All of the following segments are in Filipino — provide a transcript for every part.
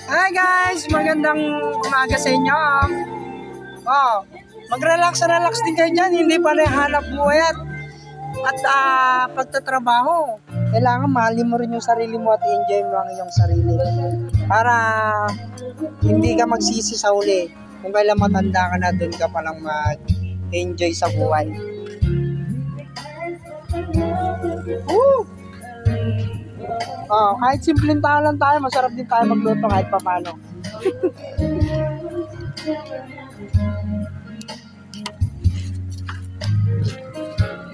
Hi guys! Magandang umaga sa inyo. Oh, mag-relax din kayo dyan. Hindi pa rin hanap buhay at pagtatrabaho. Kailangan mahalin mo rin yung sarili mo at enjoy mo ang iyong sarili. Para hindi ka magsisi sa huli. Kung kailan matanda ka na, doon ka palang mag-enjoy sa buhay. Woo! Oh, kahit simpleng tao lang tayo, masarap din tayo magluto kahit paano.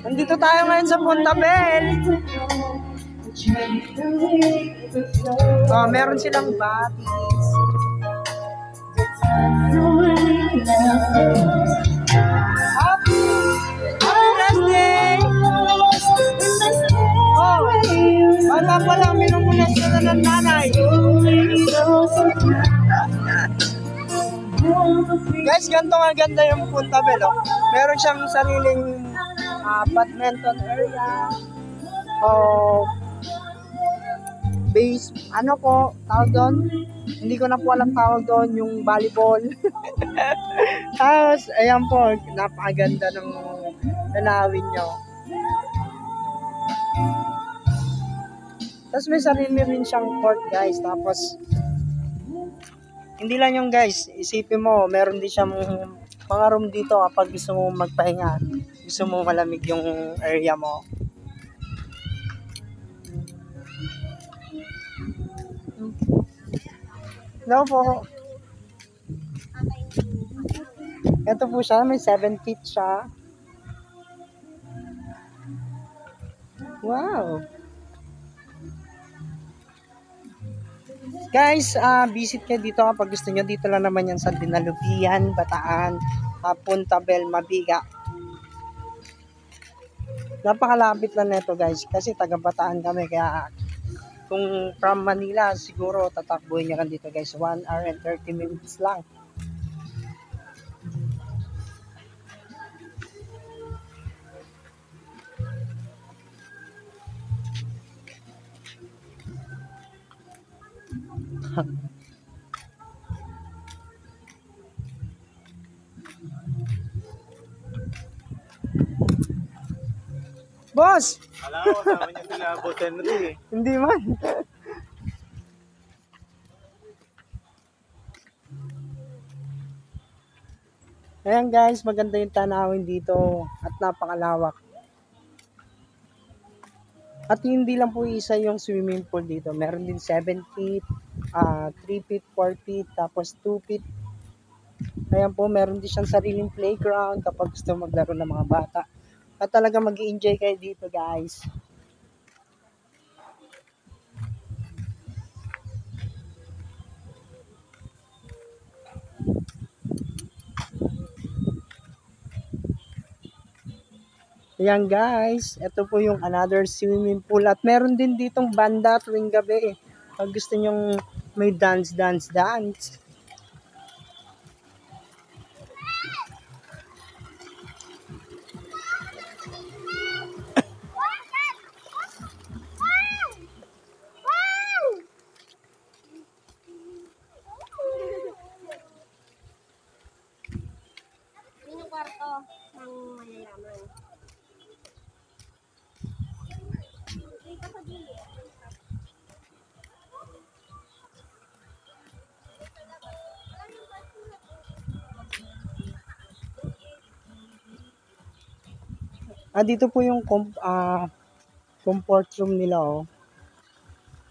Nandito tayo ngayon sa Punta Bell. Oh, meron silang batis. Happy birthday! Oh, bata pa lang, minumunas na ng nanay. Guys, ganito nga ganda yung Punta Bell. Oh. Meron siyang sariling badminton area. Oh, base, ano po, tawag doon? Hindi ko na po alam tawag doon, yung volleyball. Tapos, ayan po, napakaganda ng nanawin nyo. Tapos may sarili rin siyang court guys. Tapos, hindi lang yung guys, isipin mo, meron din siyang mga room dito kapag gusto mo magpahinga. Gusto mo malamig yung area mo. No po. Ito po siya, may 7 feet siya. Wow. Guys, visit kayo dito kapag gusto nyo. Dito lang naman yan sa Dinalupian, Bataan, Punta Bell, Mabiga. Napakalapit lang nito guys, kasi taga Bataan kami. Kaya kung from Manila, siguro tatakbuhin nyo lang dito guys. 1 hour and 30 minutes lang. Boss! Alam ko, kasama niya sila Boss Henry eh. Hindi man. Ayan guys, maganda yung tanawin dito at napakalawak. At hindi lang po isa yung swimming pool dito. Meron din 7 feet, 3 feet, 4 feet, tapos 2 feet. Ayan po, meron din siyang sariling playground kapag gusto maglaro ng mga bata. At talaga mag-i-enjoy kayo dito guys. Ayan guys, ito po yung another swimming pool. At meron din ditong banda tuwing gabi. Pag gusto nyong may dance. Yung kwarto ng mayayaman. Dito sa gilid. Dito po yung comfort room nila oh.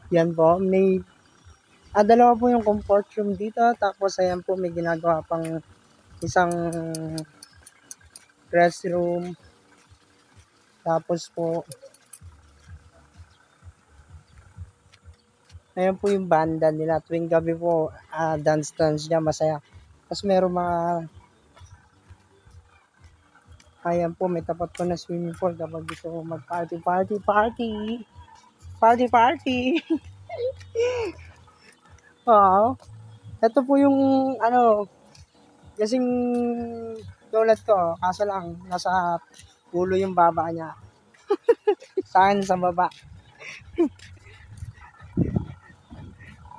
Yan po, may dalawa po yung comfort room dito. Tapos ayan po, may ginagawa pang isang restroom. Tapos po, ayan po yung banda nila. Tuwing gabi po, dance niya, masaya. Tapos meron mga, ayan po, may tapat po na swimming pool kapag gusto mo mag-party. Wow. Ito po yung, kasing tulad ko, kaso lang, nasa ulo yung baba niya. Sa akin, sa baba.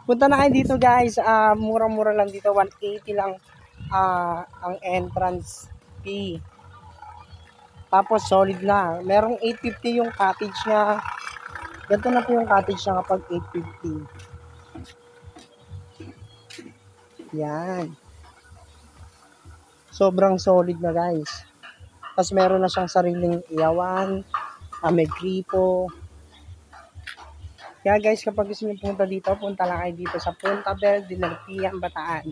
Punta na kayo dito guys. Murang-mura lang dito. 180 lang ang entrance fee. Tapos solid na. Merong 850 yung cottage niya. Ganito na po yung cottage niya kapag 850. Yan. Sobrang solid na guys. Tapos meron na siyang sariling iyawan. May gripo. Kaya guys, kapag gusto niyo pumunta dito, punta lang kayo dito sa Punta Bel, Dinarpian, Bataan.